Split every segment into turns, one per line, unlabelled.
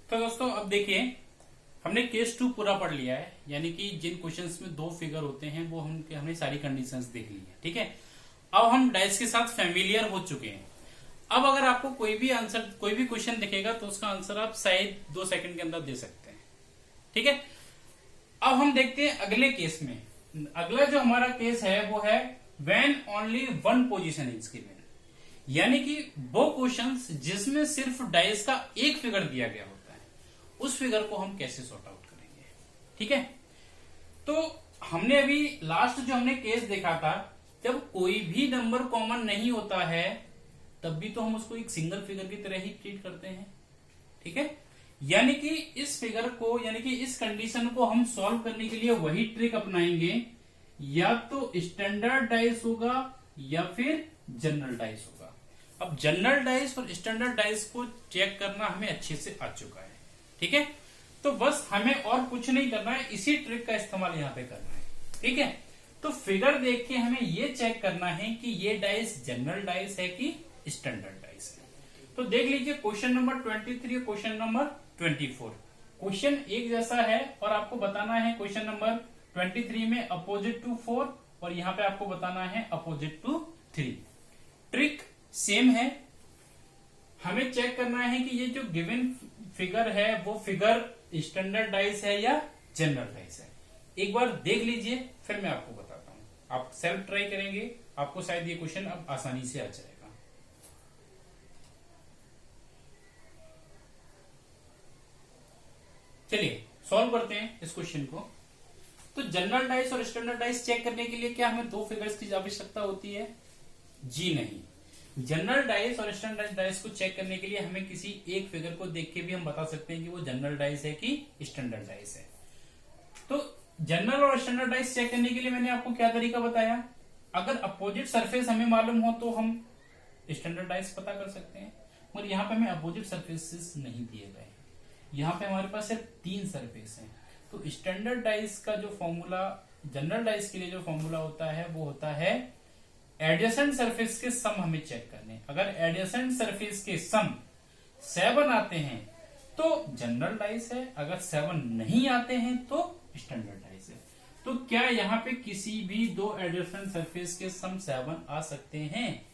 तो दोस्तों अब देखिए, हमने केस 2 पूरा पढ़ लिया है, यानी कि जिन क्वेश्चंस में 2 फिगर होते हैं वो हमने सारी कंडीशंस देख ली है। ठीक है, अब हम डाइस के साथ फेमिलियर हो चुके हैं। अब अगर आपको कोई भी क्वेश्चन दिखेगा तो उसका आंसर आप शायद 2 सेकंड के अंदर दे सकते हैं। ठीक है, अब हम देखते हैं अगले केस में। अगला जो हमारा केस है वो है when only one position is given, यानी कि वो क्वेश्चंस जिसमें सिर्फ डाइस का एक फिगर दिया गया होता है, उस फिगर को हम कैसे सॉर्ट आउट करेंगे। ठीक है, तो हमने अभी लास्ट जो हमने केस देखा था, जब कोई भी नंबर कॉमन नहीं होता है तब भी तो हम उसको एक सिंगल फिगर की तरह ही ट्रीट करते हैं। ठीक है, यानी कि इस फिगर को, यानी कि इस कंडीशन को हम सॉल्व करने के लिए वही ट्रिक अपनाएंगे, या तो स्टैंडर्ड डाइस होगा या फिर जनरल डाइस होगा। अब जनरल डाइस और स्टैंडर्ड डाइस को चेक करना हमें अच्छे से आ चुका है। ठीक है, तो बस हमें और कुछ नहीं करना है, इसी ट्रिक का इस्तेमाल यहाँ पे करना है। ठीक है, तो फिगर देख के हमें ये चेक करना है कि ये डाइस जनरल डाइस है कि स्टैंडर्ड डाइस है। तो देख लीजिए क्वेश्चन नंबर 23 और क्वेश्चन नंबर 24। क्वेश्चन एक जैसा है और आपको बताना है क्वेश्चन नंबर 23 में अपोजिट टू 4 और यहाँ पे आपको बताना है अपोजिट टू 3। ट्रिक सेम है, हमें चेक करना है कि ये जो गिवन फिगर है वो फिगर स्टैंडर्ड डाइस है या जनरल डाइस है। एक बार देख लीजिए, फिर मैं आपको बताता हूं। आप सेल्फ ट्राई करेंगे, आपको शायद ये क्वेश्चन अब आसानी से आ जाएगा। चलिए सॉल्व करते हैं इस क्वेश्चन को। तो जनरल डाइस और स्टैंडर्ड डाइस चेक करने के लिए क्या हमें 2 फिगर्स की आवश्यकता होती है? जी नहीं। जनरल डाइस और स्टैंडर्ड डाइस को चेक करने के लिए हमें किसी एक फिगर को देख के भी हम बता सकते हैं कि वो जनरल डाइस है कि स्टैंडर्ड डाइस है। तो जनरल और स्टैंडर्ड डाइस चेक करने के लिए मैंने आपको क्या तरीका बताया, अगर अपोजिट सरफेस हमें मालूम हो तो हम स्टैंडर्ड डाइस पता कर सकते हैं, मगर यहाँ पे हमें अपोजिट सरफेसेस नहीं दिए गए। यहाँ पे हमारे पास सिर्फ 3 सरफेस हैं। तो स्टैंडर्ड डाइस का जो फॉर्मूला जनरल डाइस के लिए जो फॉर्मूला होता है वो होता है एडजेसेंट सरफेस के सम हमें चेक करने। अगर एडजेसेंट सरफेस के सम 7 आते हैं तो जनरल डाइस है, अगर 7 नहीं आते हैं तो स्टैंडर्ड डाइस है। तो क्या यहाँ पे किसी भी 2 एडजेसेंट सरफेस के सम 7 आ सकते हैं?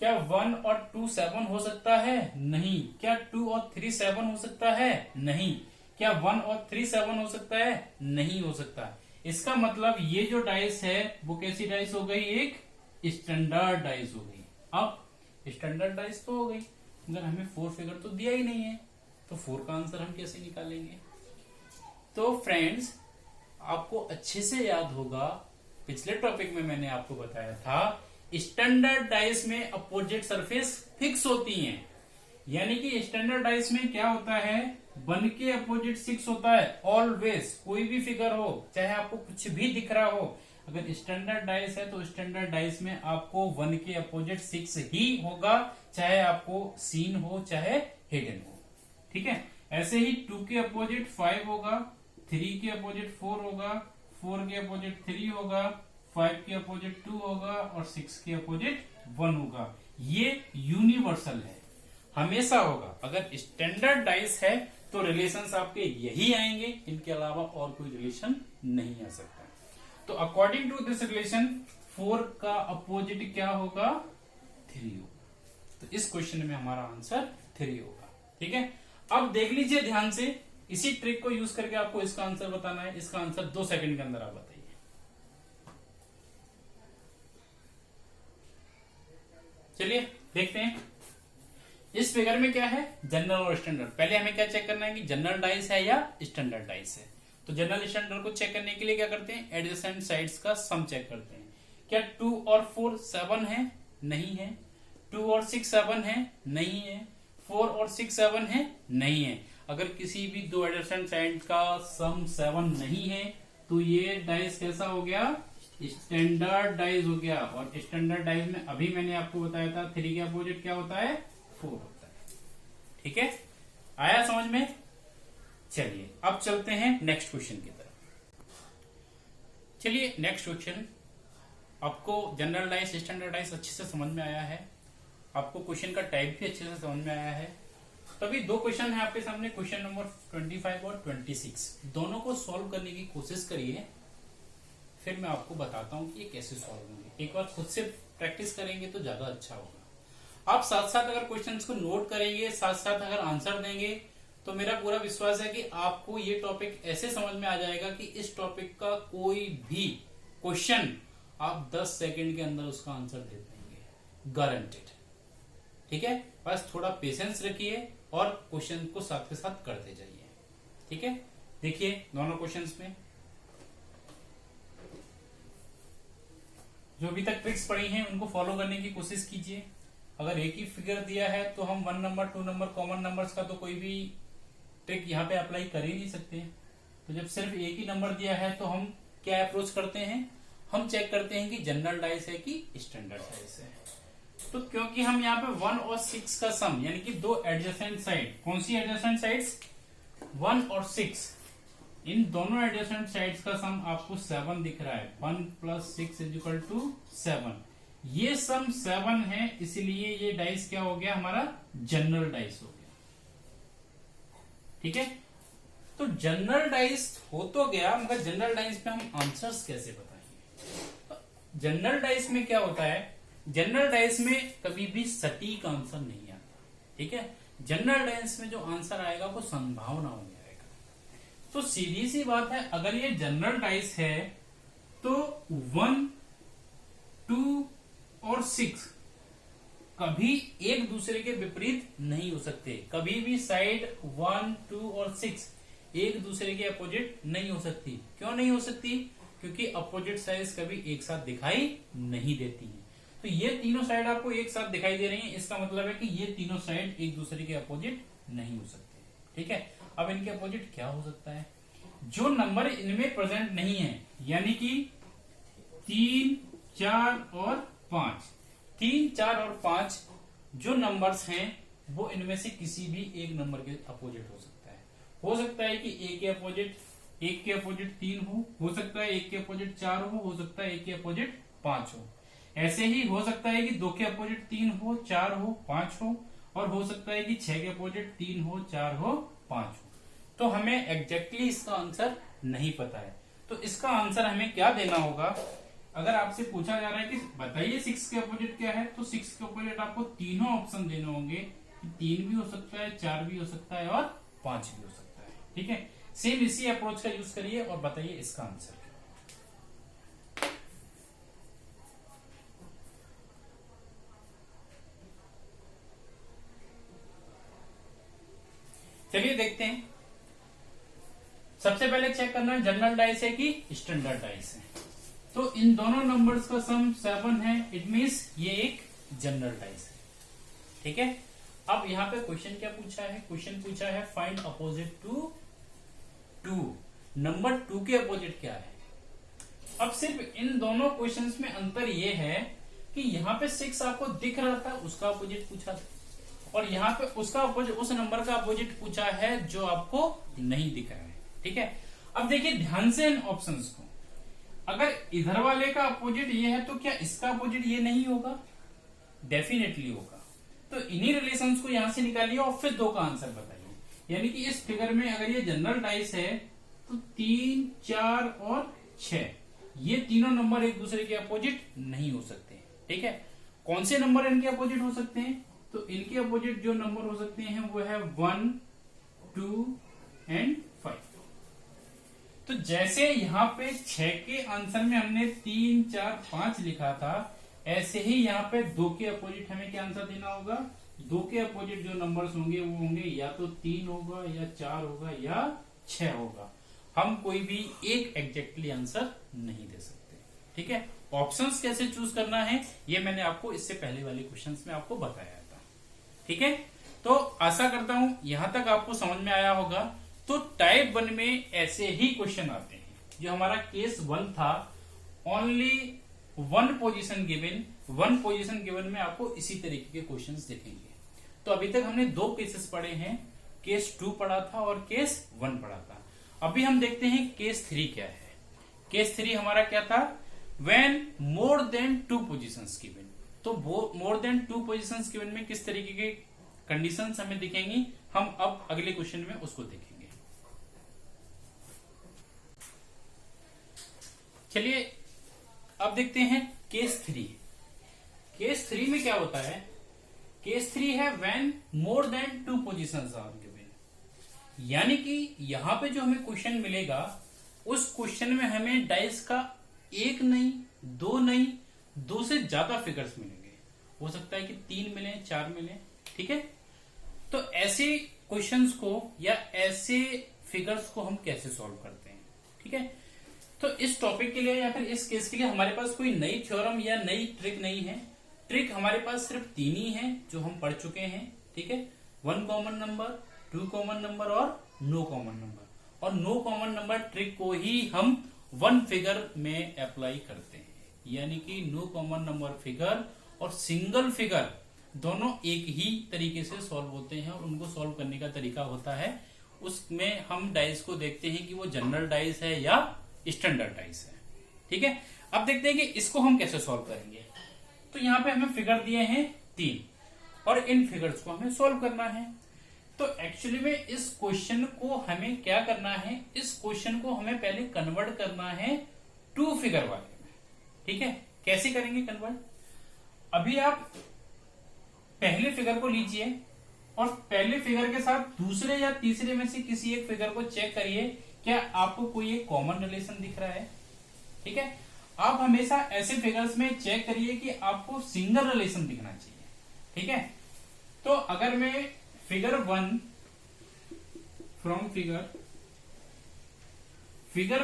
क्या 1 और 2 7 हो सकता है? नहीं। क्या 2 और 3 7 हो सकता है? नहीं। क्या 1 और 3 7 हो सकता है? नहीं हो सकता। इसका मतलब ये जो डाइस है वो कैसी डाइस हो गई? एक स्टैंडर्ड डाइस हो गई। अब स्टैंडर्ड डाइस तो हो गई, मगर हमें 4 फिगर तो दिया ही नहीं है, तो 4 का आंसर हम कैसे निकालेंगे? तो फ्रेंड्स, आपको अच्छे से याद होगा, पिछले टॉपिक में मैंने आपको बताया था स्टैंडर्ड डाइस में अपोजिट सरफेस फिक्स होती हैं। यानी कि स्टैंडर्ड डाइस में क्या होता है, 1 के अपोजिट 6 होता है ऑलवेज। कोई भी फिगर हो, चाहे आपको कुछ भी दिख रहा हो, अगर स्टैंडर्ड डाइस है तो स्टैंडर्ड डाइस में आपको 1 के अपोजिट 6 ही होगा, चाहे आपको सीन हो चाहे हिडन हो। ठीक है, ऐसे ही 2 के अपोजिट 5 होगा, 3 के अपोजिट 4 होगा, 4 के अपोजिट 3 होगा, 5 के अपोजिट 2 होगा और 6 के अपोजिट 1 होगा। ये यूनिवर्सल है, हमेशा होगा। अगर स्टैंडर्ड डाइस है तो रिलेशंस आपके यही आएंगे, इनके अलावा और कोई रिलेशन नहीं आ सकता। तो अकॉर्डिंग टू दिस रिलेशन 4 का अपोजिट क्या होगा? 3 होगा। तो इस क्वेश्चन में हमारा आंसर 3 होगा। ठीक है, अब देख लीजिए ध्यान से, इसी ट्रिक को यूज करके आपको इसका आंसर बताना है। इसका आंसर 2 सेकंड के अंदर आप बताइए। चलिए देखते हैं इस फिगर में क्या है, जनरल और स्टैंडर्ड। पहले हमें क्या चेक करना है कि जनरल डाइस है या स्टैंडर्ड डाइस है। तो जनरल स्टैंडर्ड को चेक करने के लिए क्या करते हैं, एडजेसेंट साइड्स का सम चेक करते हैं। क्या 2 और 4 7 है? नहीं है। 2 और 6 7 है? नहीं है। 4 और 6 7 है? नहीं है। अगर किसी भी 2 एडजेसेंट साइड का सम 7 नहीं है तो ये डाइस कैसा हो गया? स्टैंडर्ड डाइस हो गया। और स्टैंडर्ड डाइस में अभी मैंने आपको बताया था 3 के अपोजिट क्या होता है? 4 होता है। ठीक है, आया समझ में? चलिए अब चलते हैं नेक्स्ट क्वेश्चन की तरफ। चलिए नेक्स्ट क्वेश्चन, आपको जनरल डाइस स्टैंडर्ड डाइस अच्छे से समझ में आया है, आपको क्वेश्चन का टाइप भी अच्छे से समझ में आया है। तो अभी दो क्वेश्चन है आपके सामने, क्वेश्चन नंबर 25 और 26। दोनों को सॉल्व करने की कोशिश करिए, फिर मैं आपको बताता हूं कि ये कैसे सॉल्व होंगे। एक बार खुद से प्रैक्टिस करेंगे तो ज्यादा अच्छा होगा। आप साथ साथ अगर क्वेश्चंस को नोट करेंगे, साथ साथ अगर आंसर देंगे, तो मेरा पूरा विश्वास है कि आपको ये टॉपिक ऐसे समझ में आ जाएगा कि इस टॉपिक का कोई भी क्वेश्चन आप 10 सेकंड के अंदर उसका आंसर दे देंगे, गारंटेड। ठीक है, बस थोड़ा पेशेंस रखिए और क्वेश्चन को साथ के साथ करते जाइए। ठीक है, देखिए दोनों क्वेश्चंस में जो अभी तक ट्रिक्स पढ़ी हैं उनको फॉलो करने की कोशिश कीजिए। अगर एक ही फिगर दिया है तो हम 1 नंबर 2 नंबर कॉमन नंबर्स का तो कोई भी ट्रिक यहाँ पे अप्लाई कर ही नहीं सकते। तो जब सिर्फ एक ही नंबर दिया है तो हम क्या अप्रोच करते हैं, हम चेक करते हैं कि जनरल डाइस है कि स्टैंडर्ड डाइस है। तो क्योंकि हम यहाँ पे 1 और 6 का सम यानी कि दो एडजेसेंट साइड, कौन सी एडजेसेंट साइड्स, 1 और 6, इन दोनों एडजेसेंट साइड्स का सम आपको 7 दिख रहा है। 1 + 6 = 7। ये सम 7 है, इसलिए ये डाइस क्या हो गया, हमारा जनरल डाइस हो गया। ठीक है, तो जनरल डाइस हो तो गया, मगर जनरल डाइस पे हम आंसर्स कैसे बताएंगे। तो जनरल डाइस में क्या होता है, जनरल डाइस में कभी भी सटीक आंसर नहीं आता। ठीक है, जनरल डाइस में जो आंसर आएगा वो संभावनाओं में आएगा। तो सीधी सी बात है, अगर ये जनरल डाइस है तो 1, 2 और 6 कभी एक दूसरे के विपरीत नहीं हो सकते। कभी भी साइड 1, 2 और 6 एक दूसरे के अपोजिट नहीं हो सकती। क्यों नहीं हो सकती, क्योंकि अपोजिट साइड कभी एक साथ दिखाई नहीं देती है। तो ये तीनों साइड आपको एक साथ दिखाई दे रही हैं, इसका मतलब है कि ये तीनों साइड एक दूसरे के अपोजिट नहीं हो सकते। ठीक है, अब इनके अपोजिट क्या हो सकता है, जो नंबर इनमें प्रेजेंट नहीं है, यानी कि 3, 4 और 5, 3, 4 और 5 जो नंबर्स हैं वो इनमें से किसी भी एक नंबर के अपोजिट हो सकता है। हो सकता है कि एक के अपोजिट 3 हो सकता है एक के अपोजिट 4 हो सकता है एक के अपोजिट 5 हो। ऐसे ही हो सकता है कि 2 के अपोजिट 3 हो, 4 हो, 5 हो, और हो सकता है कि 6 के अपोजिट 3 हो, 4 हो, 5 हो। तो हमें एग्जैक्टली इसका आंसर नहीं पता है, तो इसका आंसर हमें क्या देना होगा। अगर आपसे पूछा जा रहा है कि बताइए 6 के अपोजिट क्या है, तो 6 के अपोजिट आपको तीनों ऑप्शन देने होंगे। 3 भी हो सकता है, 4 भी हो सकता है और 5 भी हो सकता है। ठीक है, सेम इसी अप्रोच का यूज करिए और बताइए इसका आंसर। चलिए देखते हैं। सबसे पहले चेक करना है जनरल डाइस है कि स्टैंडर्ड डाइस है। तो इन दोनों नंबर्स का सम 7 है, इट मींस ये एक जनरल डाइस है। ठीक है, अब यहाँ पे क्वेश्चन क्या पूछा है, क्वेश्चन पूछा है फाइंड अपोजिट टू 2, नंबर 2 के अपोजिट क्या है। अब सिर्फ इन दोनों क्वेश्चंस में अंतर ये है कि यहाँ पे 6 आपको दिख रहा था, उसका अपोजिट पूछा था, और यहाँ पे उसका अपोजिट, उस नंबर का अपोजिट पूछा है जो आपको नहीं दिख रहा है। ठीक है, अब देखिए ध्यान से इन ऑप्शंस को, अगर इधर वाले का अपोजिट ये है तो क्या इसका अपोजिट ये नहीं होगा, डेफिनेटली होगा। तो इन्हीं रिलेशंस को यहां से निकालिए और फिर 2 का आंसर बताइए। यानी कि इस फिगर में अगर ये जनरल डाइस है तो 3, 4 और 6 ये तीनों नंबर एक दूसरे के अपोजिट नहीं हो सकते। ठीक है, कौन से नंबर इनके अपोजिट हो सकते हैं, तो इनके अपोजिट जो नंबर हो सकते हैं वो है 1, 2 एंड 5। तो जैसे यहाँ पे 6 के आंसर में हमने 3, 4, 5 लिखा था, ऐसे ही यहाँ पे 2 के अपोजिट हमें क्या आंसर देना होगा। 2 के अपोजिट जो नंबर्स होंगे वो होंगे या तो 3 होगा या 4 होगा या 6 होगा। हम कोई भी एक एग्जैक्टली आंसर नहीं दे सकते। ठीक है, ऑप्शंस कैसे चूज करना है ये मैंने आपको इससे पहले वाले क्वेश्चंस में आपको बताया था। ठीक है, तो आशा करता हूं यहां तक आपको समझ में आया होगा। तो टाइप 1 में ऐसे ही क्वेश्चन आते हैं। जो हमारा केस 1 था, only 1 position given, 1 position given में आपको इसी तरीके के क्वेश्चंस दिखेंगे। तो अभी तक हमने 2 केसेस पढ़े हैं, केस 2 पढ़ा था और केस 1 पढ़ा था। अभी हम देखते हैं केस 3 क्या है। केस 3 हमारा क्या था, when more than 2 positions given. तो मोर देन 2 पोजीशंस गिवन में किस तरीके के कंडीशंस हमें दिखेंगी, हम अब अगले क्वेश्चन में उसको देखेंगे। चलिए अब देखते हैं केस 3। केस 3 में क्या होता है? केस 3 है when more than 2 positions are given. यानी कि यहां पे जो हमें क्वेश्चन मिलेगा उस क्वेश्चन में हमें डाइस का एक नहीं, दो नहीं, दो से ज्यादा फिगर्स मिलेंगे। हो सकता है कि 3 मिले, 4 मिले। ठीक है, तो ऐसे क्वेश्चंस को या ऐसे फिगर्स को हम कैसे सॉल्व करते हैं? ठीक है, तो इस टॉपिक के लिए या फिर इस केस के लिए हमारे पास कोई नई थ्योरम या नई ट्रिक नहीं है। ट्रिक हमारे पास सिर्फ 3 ही है जो हम पढ़ चुके हैं। ठीक है, 1 कॉमन नंबर, 2 कॉमन नंबर और नो कॉमन नंबर। और नो कॉमन नंबर ट्रिक को ही हम 1 फिगर में अप्लाई करते हैं। यानी कि नो कॉमन नंबर फिगर और सिंगल फिगर दोनों एक ही तरीके से सॉल्व होते हैं और उनको सॉल्व करने का तरीका होता है, उसमें हम डाइस को देखते हैं कि वो जनरल डाइस है या स्टैंडर्ड डाइस है। ठीक है, अब देखते हैं कि इसको हम कैसे सॉल्व करेंगे। तो यहाँ पे हमें फिगर दिए हैं 3 और इन फिगर्स को हमें सॉल्व करना है। तो एक्चुअली में इस क्वेश्चन को हमें क्या करना है? इस क्वेश्चन को हमें पहले कन्वर्ट करना है 2 फिगर वाले में। ठीक है, कैसे करेंगे कन्वर्ट? अभी आप पहले फिगर को लीजिए और पहले फिगर के साथ दूसरे या तीसरे में से किसी एक फिगर को चेक करिए, क्या आपको कोई एक कॉमन रिलेशन दिख रहा है? ठीक है, आप हमेशा ऐसे फिगर्स में चेक करिए कि आपको सिंगल रिलेशन दिखना चाहिए। ठीक है, तो अगर मैं फिगर 1 फ्रॉम फिगर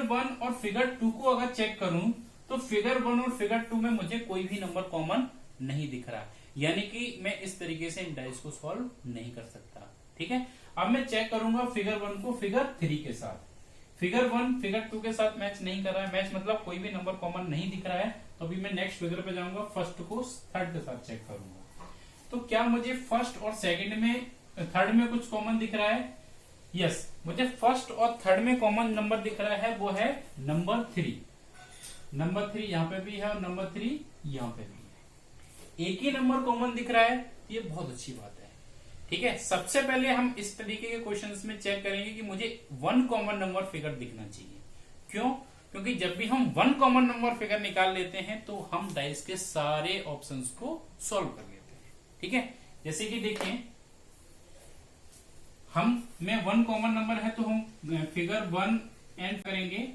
1 और फिगर 2 को अगर चेक करूं तो फिगर 1 और फिगर 2 में मुझे कोई भी नंबर कॉमन नहीं दिख रहा, यानी कि मैं इस तरीके से इन डाइस को सॉल्व नहीं कर सकता। ठीक है, अब मैं चेक करूंगा फिगर 1 को फिगर 3 के साथ। फिगर 1 फिगर 2 के साथ मैच नहीं कर रहा है, मैच मतलब कोई भी नंबर कॉमन नहीं दिख रहा है। तो अभी मैं नेक्स्ट फिगर पे जाऊंगा, फर्स्ट को थर्ड के साथ चेक करूंगा। तो क्या मुझे फर्स्ट और सेकंड में, थर्ड में कुछ कॉमन दिख रहा है? यस, मुझे फर्स्ट और थर्ड में कॉमन नंबर दिख रहा है, वो है नंबर 3। नंबर 3 यहाँ पे भी है और नंबर 3 यहाँ पे भी है। एक ही नंबर कॉमन दिख रहा है, ये बहुत अच्छी बात है। ठीक है, सबसे पहले हम इस तरीके के क्वेश्चंस में चेक करेंगे कि मुझे 1 कॉमन नंबर फिगर दिखना चाहिए। क्यों? क्योंकि जब भी हम 1 कॉमन नंबर फिगर निकाल लेते हैं तो हम डाइस के सारे ऑप्शंस को सॉल्व कर लेते हैं। ठीक है, जैसे कि देखिए मैं 1 कॉमन नंबर है तो हम फिगर 1 एंड करेंगे,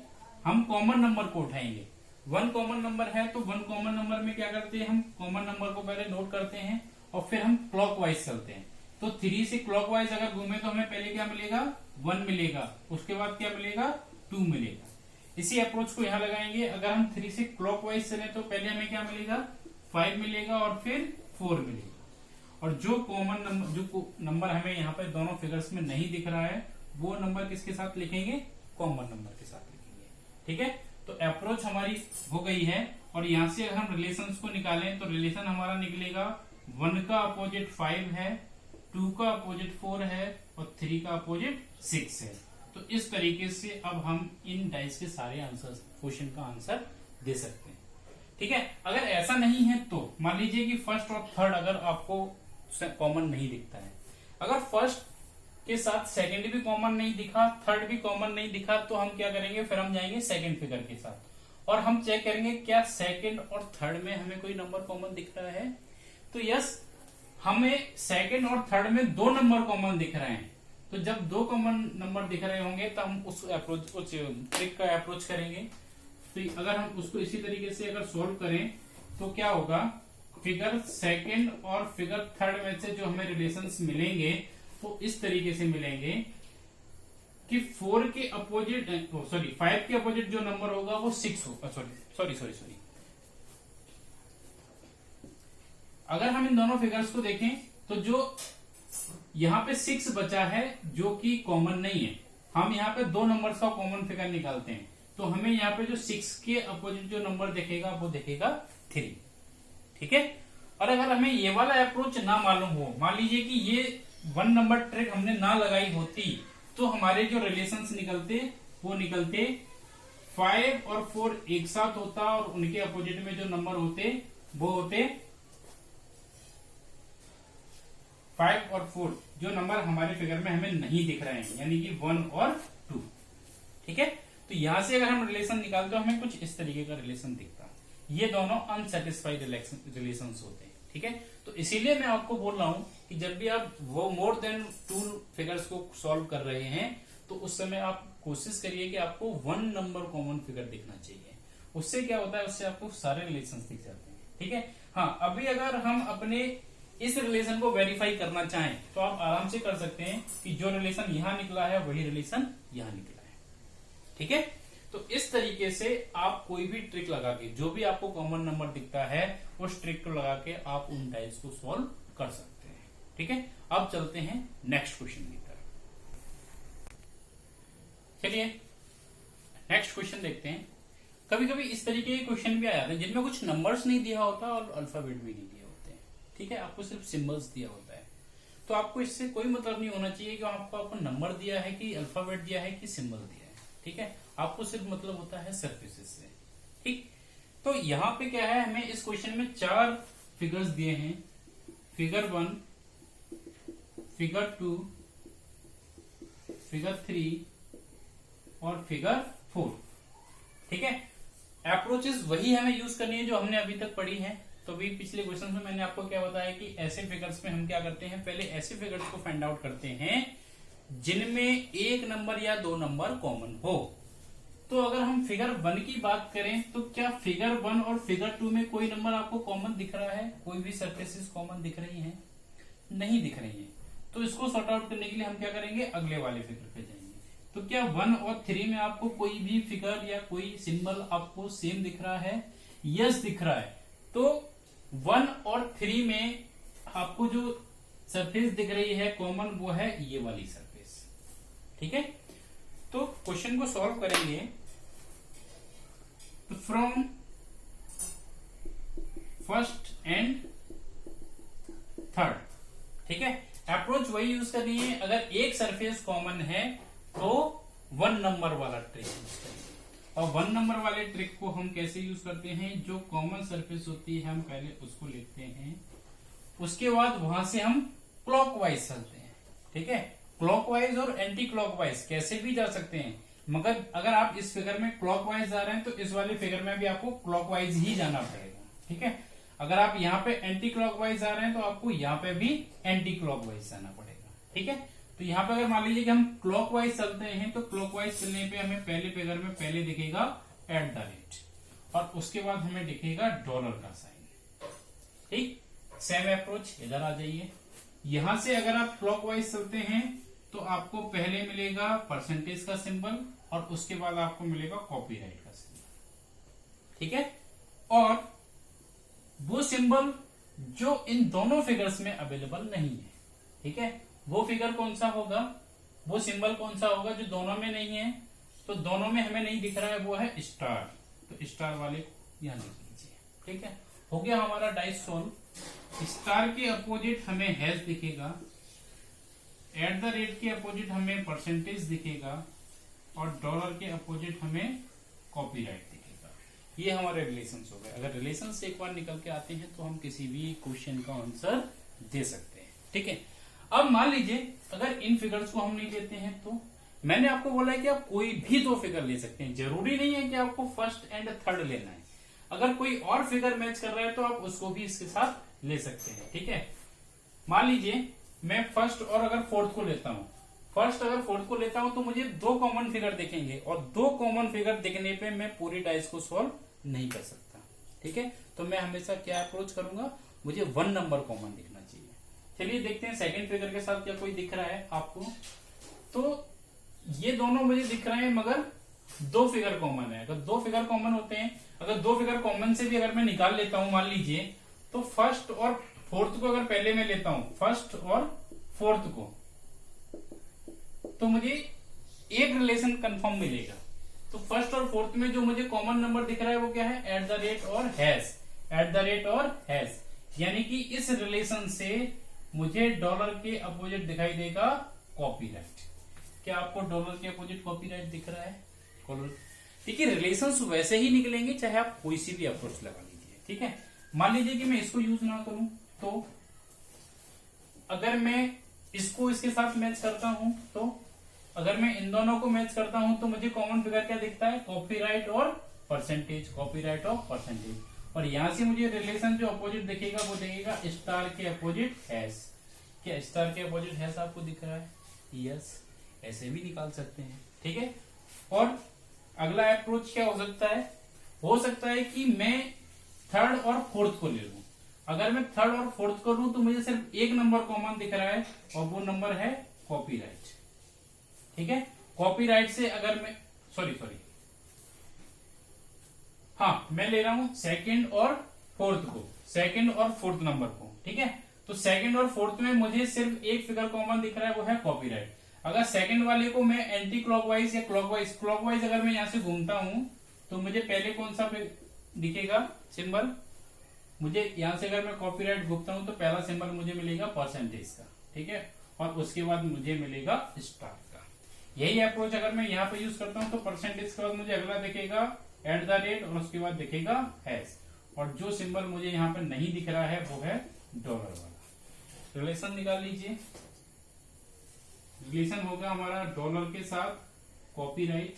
हम कॉमन नंबर को उठाएंगे। 1 कॉमन नंबर है तो 1 कॉमन नंबर में क्या करते हैं? हम कॉमन नंबर को पहले नोट करते हैं और फिर हम क्लॉकवाइज चलते हैं। तो 3 से क्लॉकवाइज अगर घूमे तो हमें पहले क्या मिलेगा? 1 मिलेगा, उसके बाद क्या मिलेगा? 2 मिलेगा। इसी अप्रोच को यहां लगाएंगे। अगर हम 3 से क्लॉकवाइज चले तो पहले हमें क्या मिलेगा? 5 मिलेगा और फिर 4 मिलेगा। और जो कॉमन नंबर, जो नंबर हमें यहाँ पे दोनों फिगर्स में नहीं दिख रहा है, वो नंबर किसके साथ लिखेंगे? कॉमन नंबर के साथ लिखेंगे। ठीक है, तो अप्रोच हमारी हो गई है। और यहां से अगर हम रिलेशंस को निकालें तो रिलेशन हमारा निकलेगा 1 का अपोजिट 5 है, 2 का अपोजिट 4 है और 3 का अपोजिट 6 है। तो इस तरीके से अब हम इन डाइस के सारे आंसर, क्वेश्चन का आंसर दे सकते हैं। ठीक है, अगर ऐसा नहीं है तो मान लीजिए कि फर्स्ट और थर्ड अगर आपको कॉमन नहीं दिखता है, अगर फर्स्ट के साथ सेकंड भी कॉमन नहीं दिखा, थर्ड भी कॉमन नहीं दिखा, तो हम क्या करेंगे? फिर हम जाएंगे सेकंड फिगर के साथ और हम चेक करेंगे क्या सेकंड और थर्ड में हमें कोई नंबर कॉमन दिख रहा है। तो यस, हमें सेकंड और थर्ड में 2 नंबर कॉमन दिख रहे हैं। तो जब 2 कॉमन नंबर दिख रहे होंगे तो हम उस ट्रिक का अप्रोच करेंगे। तो अगर हम उसको इसी तरीके से अगर सोल्व करें तो क्या होगा? फिगर सेकंड और फिगर थर्ड में से जो हमें रिलेशंस मिलेंगे तो इस तरीके से मिलेंगे कि 4 के अपोजिट, 5 के अपोजिट जो नंबर होगा वो 6 होगा। सॉरी, अगर हम इन दोनों फिगर्स को देखें तो जो यहाँ पे 6 बचा है जो कि कॉमन नहीं है, हम यहाँ पे 2 नंबर्स का कॉमन फिगर निकालते हैं तो हमें यहाँ पे जो 6 के अपोजिट जो नंबर दिखेगा वो दिखेगा 3। ठीक है, और अगर हमें ये वाला अप्रोच ना मालूम हो, मान लीजिए कि ये 1 नंबर ट्रिक हमने ना लगाई होती तो हमारे जो रिलेशंस निकलते वो निकलते 5 और 4 एक साथ होता और उनके अपोजिट में जो नंबर होते वो होते 5 और 4 जो नंबर हमारे फिगर में हमें नहीं दिख रहे हैं, यानी कि 1 और 2। ठीक है, तो यहां से अगर हम रिलेशन निकालते हैं हमें कुछ इस तरीके का रिलेशन दिखता है। ये दोनों अनसेटिस्फाइड रिलेशन होते हैं। ठीक है, तो इसीलिए मैं आपको बोल रहा हूं कि जब भी आप वो मोर देन 2 फिगर्स को सॉल्व कर रहे हैं तो उस समय आप कोशिश करिए कि आपको 1 नंबर कॉमन फिगर दिखना चाहिए। उससे क्या होता है, उससे आपको सारे रिलेशन दिख जाते हैं। ठीक है, हाँ, अभी अगर हम अपने इस रिलेशन को वेरीफाई करना चाहें तो आप आराम से कर सकते हैं कि जो रिलेशन यहां निकला है वही रिलेशन यहां निकला है। ठीक है, तो इस तरीके से आप कोई भी ट्रिक लगा के जो भी आपको कॉमन नंबर दिखता है उस ट्रिक को लगा के आप उन डाइस को सॉल्व कर सकते हैं। ठीक है, अब चलते हैं नेक्स्ट क्वेश्चन की तरफ। चलिए नेक्स्ट क्वेश्चन देखते हैं। कभी कभी इस तरीके के क्वेश्चन भी आ जाते हैं जिनमें कुछ नंबर्स नहीं दिया होता और अल्फाबेट भी नहीं दिया होते हैं। ठीक है, आपको सिर्फ सिंबल्स दिया होता है, तो आपको इससे कोई मतलब नहीं होना चाहिए कि आपको नंबर दिया है कि अल्फाबेट दिया है कि सिंबल दिया है। ठीक है, आपको सिर्फ मतलब होता है सरफेसेस से। ठीक, तो यहां पे क्या है, हमें इस क्वेश्चन में 4 फिगर्स दिए हैं, फिगर 1, फिगर 2, फिगर 3 और फिगर 4। ठीक है, अप्रोचेस वही हमें यूज करनी है जो हमने अभी तक पढ़ी है। तो अभी पिछले क्वेश्चन में मैंने आपको क्या बताया कि ऐसे फिगर्स में हम क्या करते हैं, पहले ऐसे फिगर्स को फाइंड आउट करते हैं जिनमें 1 नंबर या 2 नंबर कॉमन हो। तो अगर हम फिगर 1 की बात करें तो क्या फिगर 1 और फिगर 2 में कोई नंबर आपको कॉमन दिख रहा है? कोई भी सरफेसेस कॉमन दिख रही हैं? नहीं दिख रही हैं। तो इसको सॉर्ट आउट करने के लिए हम क्या करेंगे, अगले वाले फिगर पे जाएंगे। तो क्या 1 और 3 में आपको कोई भी फिगर या कोई सिंबल आपको सेम दिख रहा है? यस दिख रहा है। तो 1 और 3 में आपको जो सरफेस दिख रही है कॉमन वो है ये वाली सरफेस। ठीक है, तो क्वेश्चन को सॉल्व करेंगे तो फ्रॉम फर्स्ट एंड थर्ड। ठीक है, अप्रोच वही यूज करनी है। अगर एक सरफेस कॉमन है तो 1 नंबर वाला ट्रिक यूज करेंगे। और 1 नंबर वाले ट्रिक को हम कैसे यूज करते हैं, जो कॉमन सरफेस होती है हम पहले उसको लिखते हैं, उसके बाद वहां से हम क्लॉकवाइज चलते हैं। ठीक है, क्लॉकवाइज और एंटी क्लॉकवाइज कैसे भी जा सकते हैं, मगर अगर आप इस फिगर में क्लॉकवाइज जा रहे हैं तो इस वाले फिगर में भी आपको क्लॉकवाइज ही जाना पड़ेगा। ठीक है, अगर आप यहाँ पे एंटी क्लॉकवाइज जा रहे हैं तो आपको यहाँ पे भी एंटी क्लॉकवाइज जाना पड़ेगा। ठीक है, तो यहाँ पे अगर मान लीजिए कि हम क्लॉकवाइज चलते हैं तो क्लॉकवाइज चलने पे हमें पहले फिगर में पहले दिखेगा @ और उसके बाद हमें दिखेगा डॉलर का साइन। ठीक, सेम अप्रोच इधर आ जाइए। यहां से अगर आप क्लॉकवाइज चलते हैं तो आपको पहले मिलेगा परसेंटेज का सिंबल और उसके बाद आपको मिलेगा कॉपीराइट का सिंबल। ठीक है, और वो सिंबल जो इन दोनों फिगर्स में अवेलेबल नहीं है। ठीक है, वो फिगर कौन सा होगा, वो सिंबल कौन सा होगा जो दोनों में नहीं है? तो दोनों में हमें नहीं दिख रहा है, वो है स्टार। तो स्टार वाले यहां लिख लीजिए। ठीक है, हो गया हमारा डाइस सोल्व। स्टार के अपोजिट हमें हैश दिखेगा, @ के अपोजिट हमें परसेंटेज दिखेगा और डॉलर के अपोजिट हमें कॉपीराइट दिखेगा। ये हमारे रिलेशंस हो गए। अगर रिलेशंस एक बार निकल के आते हैं तो हम किसी भी क्वेश्चन का आंसर दे सकते हैं। ठीक है, अब मान लीजिए अगर इन फिगर्स को हम नहीं लेते हैं तो मैंने आपको बोला है कि आप कोई भी 2 फिगर ले सकते हैं, जरूरी नहीं है कि आपको फर्स्ट एंड थर्ड लेना है। अगर कोई और फिगर मैच कर रहा है तो आप उसको भी इसके साथ ले सकते हैं। ठीक है, मान लीजिए मैं फर्स्ट और अगर फोर्थ को लेता हूं, फर्स्ट अगर फोर्थ को लेता हूं तो मुझे 2 कॉमन फिगर दिखेंगे और 2 कॉमन फिगर दिखने पे मैं पूरी डाइस को सॉल्व नहीं कर सकता। ठीक है, तो मैं हमेशा क्या अप्रोच करूंगा, मुझे 1 नंबर कॉमन दिखना चाहिए। चलिए देखते हैं सेकंड फिगर के साथ क्या कोई दिख रहा है आपको। तो ये दोनों मुझे दिख रहे हैं मगर 2 फिगर कॉमन है। अगर 2 फिगर कॉमन होते हैं, अगर 2 फिगर कॉमन से भी अगर मैं निकाल लेता हूं मान लीजिए, तो फर्स्ट और फोर्थ को अगर पहले मैं लेता हूं, फर्स्ट और फोर्थ को, तो मुझे एक रिलेशन कंफर्म मिलेगा। तो फर्स्ट और फोर्थ में जो मुझे कॉमन नंबर दिख रहा है वो क्या है, @ और हैश, @ और हैश। यानी कि इस रिलेशन से मुझे डॉलर के अपोजिट दिखाई देगा कॉपीराइट। क्या आपको डॉलर के अपोजिट कॉपीराइट दिख रहा है? देखिए रिलेशंस वैसे ही निकलेंगे चाहे आप कोई सी भी अप्रोच लगा लीजिए। ठीक है, मान लीजिए कि मैं इसको यूज ना करूं तो अगर मैं इसको इसके साथ मैच करता हूं, तो अगर मैं इन दोनों को मैच करता हूं तो मुझे कॉमन फिगर क्या दिखता है, कॉपीराइट और परसेंटेज, कॉपीराइट और परसेंटेज। और यहां से मुझे रिलेशन जो अपोजिट दिखेगा वो दिखेगा स्टार के अपोजिट हैश। क्या स्टार के अपोजिट हैश आपको दिख रहा है? यस, ऐसे भी निकाल सकते हैं, ठीक है। और अगला अप्रोच क्या हो सकता है? हो सकता है कि मैं थर्ड और फोर्थ को ले लूं। अगर मैं थर्ड और फोर्थ को लूं तो मुझे सिर्फ एक नंबर कॉमन दिख रहा है और वो नंबर है कॉपीराइट, ठीक है। कॉपीराइट से अगर मैं सॉरी हाँ, मैं ले रहा हूं सेकंड और फोर्थ को, सेकंड और फोर्थ नंबर को, ठीक है। तो सेकंड और फोर्थ में मुझे सिर्फ एक फिगर कॉमन दिख रहा है, वो है कॉपीराइट। अगर सेकंड वाले को मैं एंटी क्लॉकवाइज या क्लॉकवाइज अगर मैं यहां से घूमता हूं तो मुझे पहले कौन सा दिखेगा सिंबल? मुझे यहां से अगर मैं कॉपीराइट घूमता हूं तो पहला सिंबल मुझे मिलेगा परसेंटेज का, ठीक है। और उसके बाद मुझे मिलेगा स्टार का। यही अप्रोच अगर मैं यहाँ पे यूज करता हूं तो परसेंटेज के बाद मुझे अगला दिखेगा @ और उसके बाद दिखेगा हैश। और जो सिंबल मुझे यहाँ पे नहीं दिख रहा है वो है डॉलर वाला। रिलेशन निकाल लीजिए। रिलेशन होगा हमारा डॉलर के साथ कॉपीराइट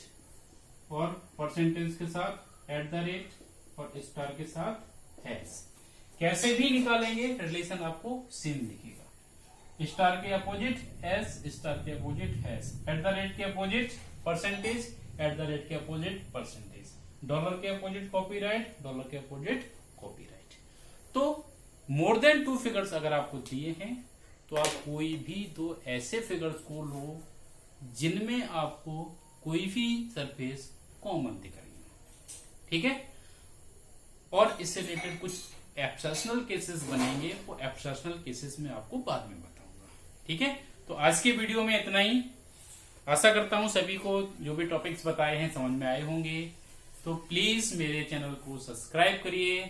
और परसेंटेज के साथ @ और स्टार के साथ हैश। कैसे भी निकालेंगे रिलेशन आपको सेम दिखेगा। स्टार के अपोजिट हैश, स्टार के अपोजिट हैश, @ के अपोजिट परसेंटेज, @ के अपोजिट परसेंटेज, डॉलर के अपोजिट कॉपीराइट, डॉलर के अपोजिट कॉपीराइट। तो मोर देन 2 फिगर्स अगर आपको दिए हैं तो आप कोई भी 2 ऐसे फिगर्स को लो जिनमें आपको कोई भी सरफेस कॉमन दिख रही है, ठीक है। और इससे रिलेटेड कुछ एक्सेप्शनल केसेस बनेंगे, वो एक्सेप्शनल केसेस में आपको बाद में बताऊंगा, ठीक है। तो आज के वीडियो में इतना ही। आशा करता हूं सभी को जो भी टॉपिक्स बताए हैं समझ में आए होंगे। तो प्लीज मेरे चैनल को सब्सक्राइब करिए,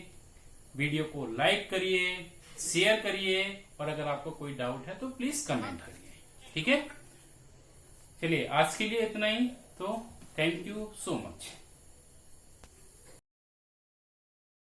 वीडियो को लाइक करिए, शेयर करिए, और अगर आपको कोई डाउट है तो प्लीज कमेंट करिए, ठीक है। चलिए आज के लिए इतना ही। तो थैंक यू सो मच।